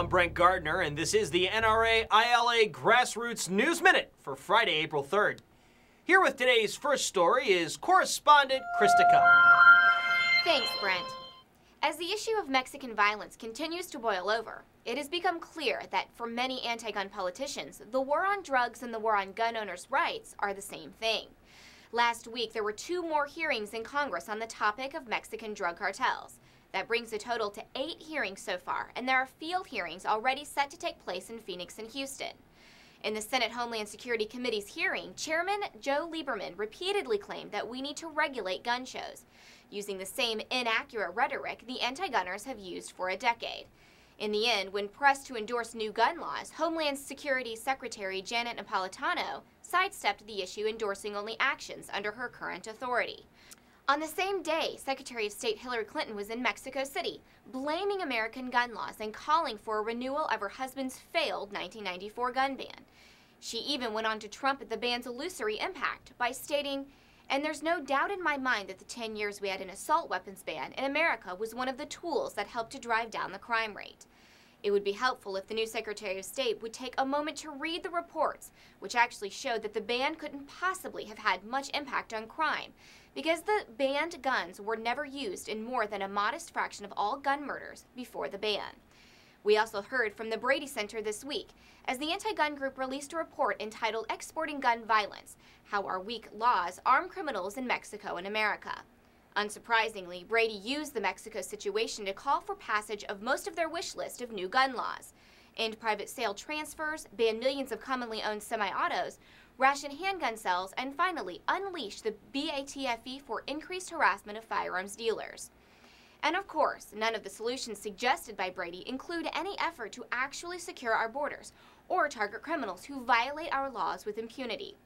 I'm Brent Gardner, and this is the NRA-ILA Grassroots News Minute for Friday, April 3rd. Here with today's first story is correspondent Krista Coe. Thanks, Brent. As the issue of Mexican violence continues to boil over, it has become clear that for many anti-gun politicians, the war on drugs and the war on gun owners' rights are the same thing. Last week, there were 2 more hearings in Congress on the topic of Mexican drug cartels. That brings the total to 8 hearings so far, and there are field hearings already set to take place in Phoenix and Houston. In the Senate Homeland Security Committee's hearing, Chairman Joe Lieberman repeatedly claimed that we need to regulate gun shows, using the same inaccurate rhetoric the anti-gunners have used for a decade. In the end, when pressed to endorse new gun laws, Homeland Security Secretary Janet Napolitano sidestepped the issue, endorsing only actions under her current authority. On the same day, Secretary of State Hillary Clinton was in Mexico City, blaming American gun laws and calling for a renewal of her husband's failed 1994 gun ban. She even went on to trumpet the ban's illusory impact by stating, "And there's no doubt in my mind that the 10 years we had an assault weapons ban in America was one of the tools that helped to drive down the crime rate." It would be helpful if the new Secretary of State would take a moment to read the reports, which actually showed that the ban couldn't possibly have had much impact on crime, because the banned guns were never used in more than a modest fraction of all gun murders before the ban. We also heard from the Brady Center this week, as the anti-gun group released a report entitled "Exporting Gun Violence: How Our Weak Laws Arm Criminals in Mexico and America." Unsurprisingly, Brady used the Mexico situation to call for passage of most of their wish list of new gun laws: end private sale transfers, ban millions of commonly owned semi-autos, ration handgun sales, and finally unleash the BATFE for increased harassment of firearms dealers. And of course, none of the solutions suggested by Brady include any effort to actually secure our borders or target criminals who violate our laws with impunity.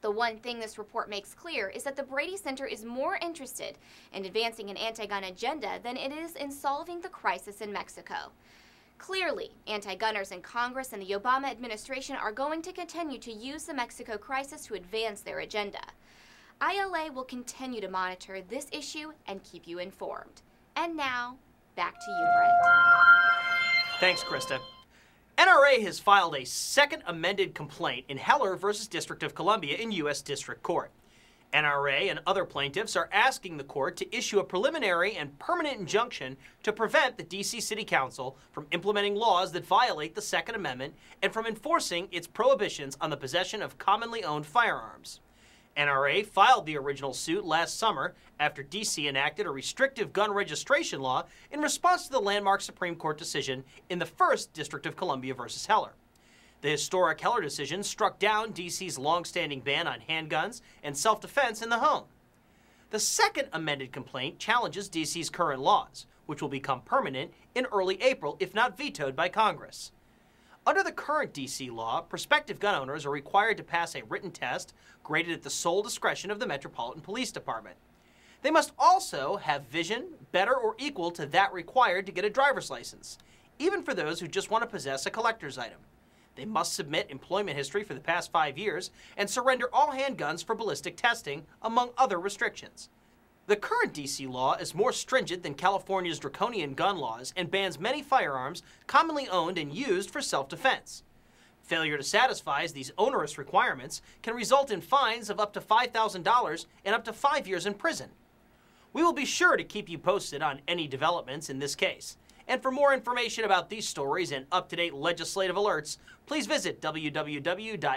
The one thing this report makes clear is that the Brady Center is more interested in advancing an anti-gun agenda than it is in solving the crisis in Mexico. Clearly, anti-gunners in Congress and the Obama administration are going to continue to use the Mexico crisis to advance their agenda. ILA will continue to monitor this issue and keep you informed. And now, back to you, Brent. Thanks, Krista. NRA has filed a second amended complaint in Heller v. District of Columbia in U.S. District Court. NRA and other plaintiffs are asking the court to issue a preliminary and permanent injunction to prevent the D.C. City Council from implementing laws that violate the Second Amendment and from enforcing its prohibitions on the possession of commonly owned firearms. NRA filed the original suit last summer after D.C. enacted a restrictive gun registration law in response to the landmark Supreme Court decision in the First District of Columbia v. Heller. The historic Heller decision struck down D.C.'s long-standing ban on handguns and self-defense in the home. The second amended complaint challenges D.C.'s current laws, which will become permanent in early April if not vetoed by Congress. Under the current D.C. law, prospective gun owners are required to pass a written test graded at the sole discretion of the Metropolitan Police Department. They must also have vision better or equal to that required to get a driver's license, even for those who just want to possess a collector's item. They must submit employment history for the past 5 years and surrender all handguns for ballistic testing, among other restrictions. The current D.C. law is more stringent than California's draconian gun laws and bans many firearms commonly owned and used for self-defense. Failure to satisfy these onerous requirements can result in fines of up to $5,000 and up to 5 years in prison. We will be sure to keep you posted on any developments in this case. And for more information about these stories and up-to-date legislative alerts, please visit www.nraila.org.